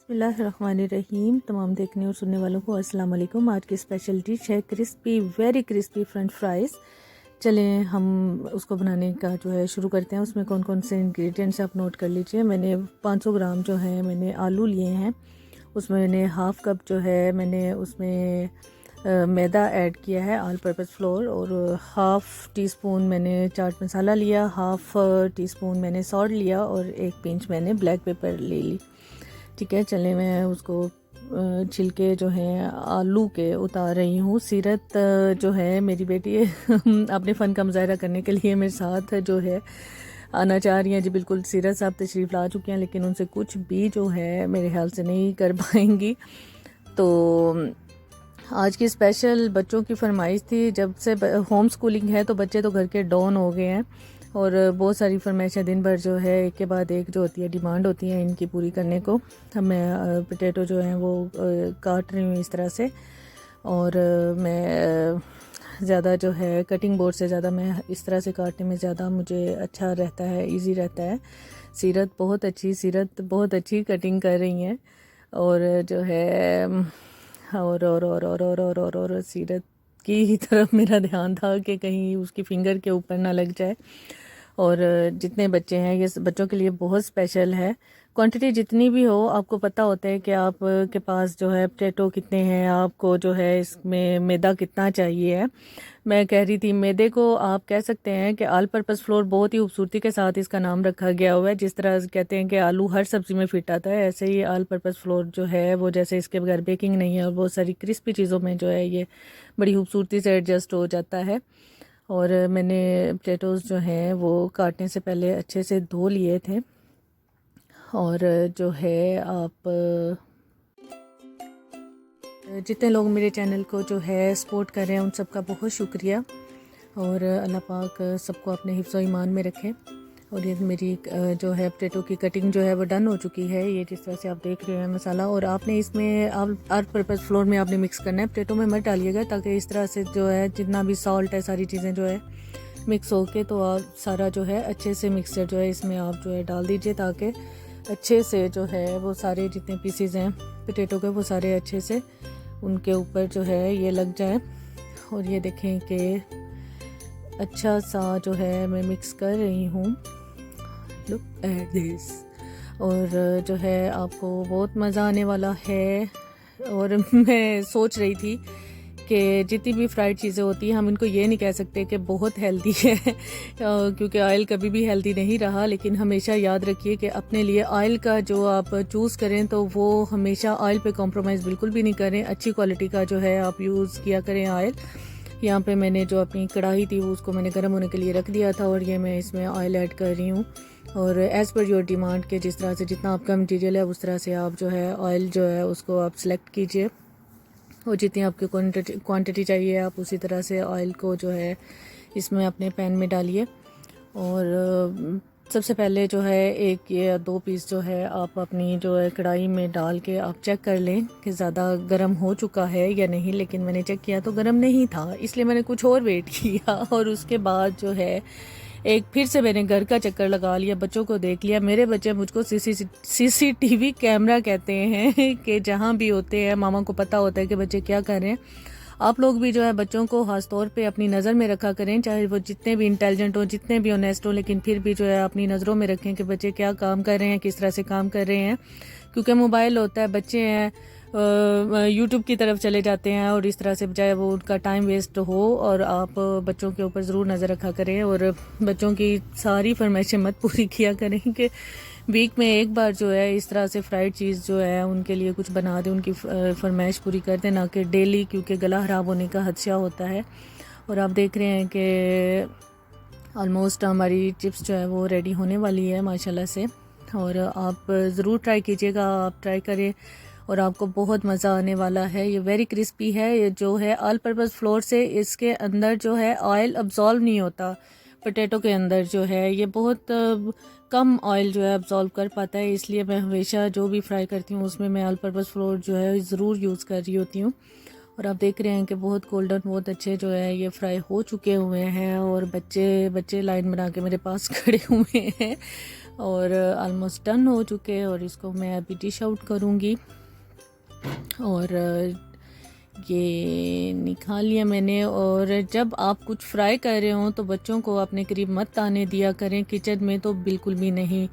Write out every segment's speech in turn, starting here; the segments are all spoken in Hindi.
बिस्मिल्लाहिर्रहमानिर्रहीम। तमाम देखने और सुनने वालों को अस्सलाम वालेकुम। आज की स्पेशल डिश है crispy, very crispy French fries. चलें हम उसको बनाने का जो है शुरू करते हैं। उसमें कौन कौन से इंग्रेडिएंट्स आप नोट कर लीजिए। मैंने 500 ग्राम जो है मैंने आलू लिए हैं। उसमें मैंने हाफ़ कप जो है मैंने उसमें मैदा ऐड किया है, ऑल पर्पस फ्लोर, और हाफ़ टी स्पून मैंने चाट मसाला लिया, हाफ़ टी स्पून मैंने सॉल्ट लिया और एक पिंच मैंने ब्लैक पेपर ले ली। ठीक है, चले मैं उसको छिलके जो हैं आलू के उतार रही हूँ। सीरत जो है मेरी बेटी अपने फ़न का मुजाहरा करने के लिए मेरे साथ जो है आना चाह रही हैं जी। बिल्कुल, सीरत साहब तशरीफ़ ला चुके हैं लेकिन उनसे कुछ भी जो है मेरे ख्याल से नहीं कर पाएंगी। तो आज की स्पेशल बच्चों की फरमाइश थी। जब से होम स्कूलिंग है तो बच्चे तो घर के डॉन हो गए हैं और बहुत सारी फरमाइशें दिन भर जो है एक के बाद एक जो होती है डिमांड होती है इनकी पूरी करने को। मैं पोटैटो जो हैं वो काट रही हूँ इस तरह से, और मैं ज़्यादा जो है कटिंग बोर्ड से ज़्यादा मैं इस तरह से काटने में ज़्यादा मुझे अच्छा रहता है, इजी रहता है। सीरत बहुत अच्छी कटिंग कर रही हैं और जो है और सीरत की ही तरफ मेरा ध्यान था कि कहीं उसकी फिंगर के ऊपर ना लग जाए। और जितने बच्चे हैं ये बच्चों के लिए बहुत स्पेशल है। क्वांटिटी जितनी भी हो आपको पता होता है कि आप के पास जो है पोटैटो कितने हैं, आपको जो है इसमें मैदा कितना चाहिए है। मैं कह रही थी मैदे को आप कह सकते हैं कि ऑल पर्पस फ्लोर बहुत ही खूबसूरती के साथ इसका नाम रखा गया हुआ है। जिस तरह कहते हैं कि आलू हर सब्ज़ी में फिट आता है, ऐसे ही ऑल पर्पस फ्लोर जो है वो जैसे इसके बगैर बेकिंग नहीं है और बहुत सारी क्रिस्पी चीज़ों में जो है ये बड़ी खूबसूरती से एडजस्ट हो जाता है। और मैंने पोटैटोज़ जो हैं वो काटने से पहले अच्छे से धो लिए थे। और जो है आप जितने लोग मेरे चैनल को जो है सपोर्ट कर रहे हैं उन सबका बहुत शुक्रिया, और अल्लाह पाक सबको अपने हिफ्ज़ ईमान में रखे। और ये मेरी जो है पोटैटो की कटिंग जो है वो डन हो चुकी है। ये जिस तरह से आप देख रहे हैं मसाला, और आपने इसमें ऑल पर्पस फ्लोर में आपने मिक्स करना है, पोटैटो में मत डालिएगा, ताकि इस तरह से जो है जितना भी सॉल्ट है सारी चीज़ें जो है मिक्स हो के तो आप सारा जो है अच्छे से मिक्सचर जो है इसमें आप जो है डाल दीजिए, ताकि अच्छे से जो है वो सारे जितने पीसीज हैं पोटैटो के वो सारे अच्छे से उनके ऊपर जो है ये लग जाए। और ये देखें कि अच्छा सा जो है मैं मिक्स कर रही हूँ। Look at this. और जो है आपको बहुत मज़ा आने वाला है। और मैं सोच रही थी कि जितनी भी फ्राइड चीज़ें होती हैं हम इनको ये नहीं कह सकते कि बहुत हेल्दी है क्योंकि ऑयल कभी भी हेल्दी नहीं रहा। लेकिन हमेशा याद रखिए कि अपने लिए ऑयल का जो आप चूज़ करें तो वो हमेशा ऑयल पे कॉम्प्रोमाइज़ बिल्कुल भी नहीं करें। अच्छी क्वालिटी का जो है आप यूज़ किया करें ऑयल। यहाँ पे मैंने जो अपनी कढ़ाई थी वो उसको मैंने गर्म होने के लिए रख दिया था और ये मैं इसमें ऑयल ऐड कर रही हूँ। और एज़ पर योर डिमांड के जिस तरह से जितना आपका मटीरियल है उस तरह से आप जो है ऑयल जो है उसको आप सेलेक्ट कीजिए, और जितनी आपकी क्वांटिटी चाहिए आप उसी तरह से ऑयल को जो है इसमें अपने पैन में डालिए। और सबसे पहले जो है एक या दो पीस जो है आप अपनी जो है कढ़ाई में डाल के आप चेक कर लें कि ज़्यादा गर्म हो चुका है या नहीं। लेकिन मैंने चेक किया तो गर्म नहीं था, इसलिए मैंने कुछ और वेट किया। और उसके बाद जो है एक फिर से मैंने घर का चक्कर लगा लिया, बच्चों को देख लिया। मेरे बच्चे मुझको सीसीटीवी कैमरा कहते हैं कि जहाँ भी होते हैं मामा को पता होता है कि बच्चे क्या कर रहे हैं। आप लोग भी जो है बच्चों को खास तौर पे अपनी नज़र में रखा करें, चाहे वो जितने भी इंटेलिजेंट हो, जितने भी ऑनेस्ट हो, लेकिन फिर भी जो है अपनी नज़रों में रखें कि बच्चे क्या काम कर रहे हैं, किस तरह से काम कर रहे हैं। क्योंकि मोबाइल होता है, बच्चे हैं यूट्यूब की तरफ चले जाते हैं और इस तरह से बजाय वो उनका टाइम वेस्ट हो। और आप बच्चों के ऊपर ज़रूर नज़र रखा करें और बच्चों की सारी फरमाइशें मत पूरी किया करें कि वीक में एक बार जो है इस तरह से फ्राइड चीज़ जो है उनके लिए कुछ बना दें, उनकी फरमाइश पूरी कर दें, ना कि डेली, क्योंकि गला ख़राब होने का खदशा होता है। और आप देख रहे हैं कि ऑलमोस्ट हमारी चिप्स जो है वो रेडी होने वाली है माशाल्लाह से। और आप ज़रूर ट्राई कीजिएगा, आप ट्राई करें और आपको बहुत मज़ा आने वाला है। ये वेरी क्रिस्पी है। ये जो है ऑल पर्पस फ्लोर से इसके अंदर जो है ऑयल अब्जॉर्व नहीं होता। पोटैटो के अंदर जो है ये बहुत कम ऑयल जो है अब्जॉर्व कर पाता है, इसलिए मैं हमेशा जो भी फ्राई करती हूँ उसमें मैं ऑल पर्पस फ्लोर जो है ज़रूर यूज़ कर रही होती हूँ। और आप देख रहे हैं कि बहुत गोल्डन, बहुत अच्छे जो है ये फ्राई हो चुके हुए हैं। और बच्चे लाइन बना के मेरे पास खड़े हुए हैं और ऑलमोस्ट डन हो चुके हैं और इसको मैं अभी डिश आउट करूँगी। और ये निकाल लिया मैंने। और जब आप कुछ फ्राई कर रहे हो तो बच्चों को अपने करीब मत आने दिया करें किचन में, तो बिल्कुल भी नहीं।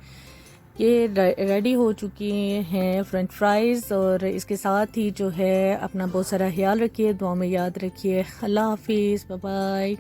ये रेडी हो चुकी हैं फ्रेंच फ्राइज़। और इसके साथ ही जो है अपना बहुत सारा ख्याल रखिए, दुआ में याद रखिए। अल्लाह हाफिज़, बाय बाय।